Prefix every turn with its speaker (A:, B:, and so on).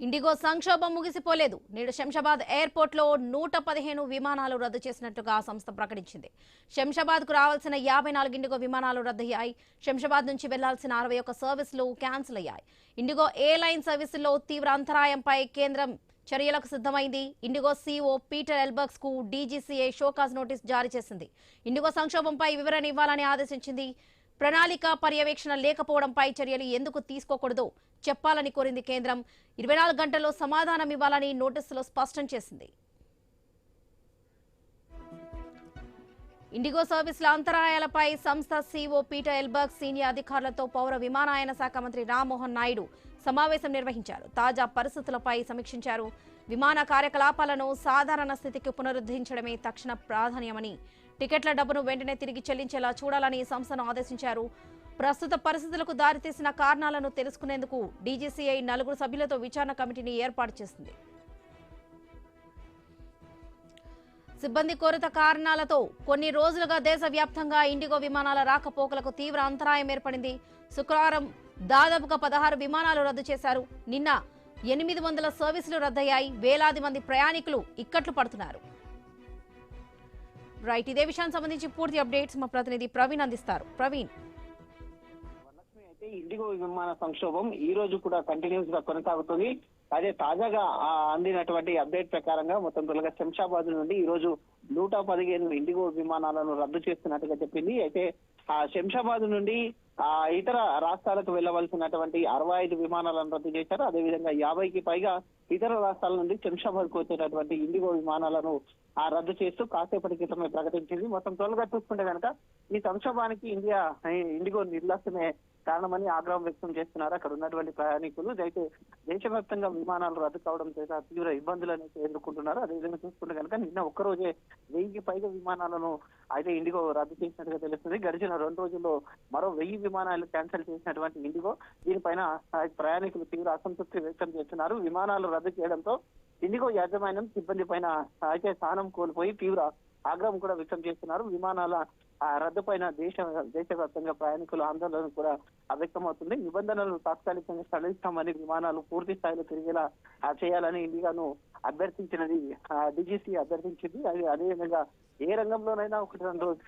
A: IndiGo సంక్షోభం ముగిసిపోలేదు. నేడు శంషాబాద్ ఎయిర్పోర్ట్లో 115 విమానాలు రద్దు చేసినట్టుగా ఆ సంస్థ ప్రకటించింది. శంషాబాద్కు రావాల్సిన 54 ఇండిగో విమానాలు రద్దయ్యాయి. శంషాబాద్ నుంచి వెళ్లాల్సిన 61 సర్వీసులు క్యాన్సిల్ అయ్యాయి. ఇండిగో ఎయిర్లైన్ సర్వీసుల్లో తీవ్ర అంతరాయంపై కేంద్రం చర్యలకు సిద్ధమైంది. ఇండిగో సీఈఓ పీటర్ ఎల్బర్గ్స్ కు డీజీసీఏ షోకాజ్ నోటీస్ జారీ చేసింది. ఇండిగో సంక్షోభంపై వివరణ ఇవ్వాలని ఆదేశించింది. ప్రణాళిక పర్యవేక్షణ లేకపోవడంపై చర్యలు ఎందుకు తీసుకోకూడదో చెప్పాలని కోరింది కేంద్రం. 24 గంటల్లో సమాధానం ఇవ్వాలని నోటీసులో స్పష్టం చేసింది. ఇండిగో సర్వీసుల అంతరాయాలపై సంస్థ సీఈఓ పీటర్ ఎల్బర్గ్ సీనియర్ అధికారులతో పౌర విమానయాన శాఖ మంత్రి రామ్మోహన్ నాయుడు సమావేశం నిర్వహించారు. తాజా పరిస్థితులపై సమీక్షించారు. విమాన కార్యకలాపాలను సాధారణ స్థితికి పునరుద్ధరించడమే తక్షణ ప్రాధాన్యమని, టికెట్ల డబ్బును వెంటనే తిరిగి చెల్లించేలా చూడాలని సంస్థను ఆదేశించారు. ప్రస్తుత పరిస్థితులకు దారితీసిన కారణాలను తెలుసుకునేందుకు డీజీసీఐ 4 సభ్యులతో విచారణ కమిటీని ఏర్పాటు చేసింది. సిబ్బంది కొరత కారణాలతో కొన్ని రోజులుగా దేశవ్యాప్తంగా ఇండిగో విమానాల రాకపోకలకు తీవ్ర అంతరాయం ఏర్పడింది. శుక్రవారం దాదాపుగా 16 విమానాలు రద్దు చేశారు. నిన్న 800 సర్వీసులు రద్దయ్యాయి. వేలాది మంది ప్రయాణికులు ఇక్కట్లు పడుతున్నారు. రైట్, ఇదే విషయానికి సంబంధించి పూర్తి అప్డేట్స్ మా ప్రతినిధి ప్రవీణ్ అందిస్తారు. ప్రవీణ్,
B: అయితే ఇండిగో విమాన సంక్షోభం ఈ రోజు కూడా కంటిన్యూస్ గా కొనసాగుతుంది. అదే తాజాగా అందినటువంటి అప్డేట్ ప్రకారంగా మొత్తం త్వరగా శంషాబాద్ నుండి ఈ రోజు 115 ఇండిగో విమానాలను రద్దు చేస్తున్నట్టుగా చెప్పింది. అయితే ఆ శంషాబాద్ నుండి ఇతర రాష్ట్రాలకు వెళ్లవలసినటువంటి 65 విమానాలను రద్దు చేశారు. అదేవిధంగా 50కి పైగా ఇతర రాష్ట్రాల నుండి శంషాబాద్ కు వచ్చేటటువంటి ఇండిగో విమానాలను రద్దు చేస్తూ కాసేపటి క్రితమే ప్రకటించింది. మొత్తం త్వరగా చూసుకుంటే కనుక ఈ సంక్షోభానికి ఇండిగో నిర్లక్ష్యమే కారణమని ఆగ్రహం వ్యక్తం చేస్తున్నారు అక్కడ ఉన్నటువంటి ప్రయాణికులు. అయితే దేశవ్యాప్తంగా విమానాలు రద్దు కావడం చేత తీవ్ర ఇబ్బందులను ఎదుర్కొంటున్నారు. అదేవిధంగా చూసుకుంటే కనుక నిన్న ఒక్కరోజే 1000కి పైగా విమానాలను అయితే ఇండిగో రద్దు చేసినట్టుగా తెలుస్తుంది. గడిచిన 2 రోజుల్లో మరో 1000 విమానాలు క్యాన్సిల్ చేసినటువంటి ఇండిగో దీనిపైన ప్రయాణికులు తీవ్ర అసంతృప్తి వ్యక్తం చేస్తున్నారు. విమానాలు రద్దు చేయడంతో ఇండిగో యాజమాన్యం సిబ్బంది పైన అయితే స్థానం కోల్పోయి తీవ్ర ఆగ్రహం కూడా వ్యక్తం చేస్తున్నారు. విమానాల రద్దు పైన దేశవ్యాప్తంగా ప్రయాణికుల ఆందోళన కూడా వ్యక్తమవుతుంది. నిబంధనలు తాత్కాలికంగా సడలిస్తామని విమానాలు పూర్తి స్థాయిలో తిరిగేలా చేయాలని ఇండియాను అభ్యర్థించినది డీజీసీ అభ్యర్థించింది. అదేవిధంగా ఏ రంగంలోనైనా 1-2 రోజు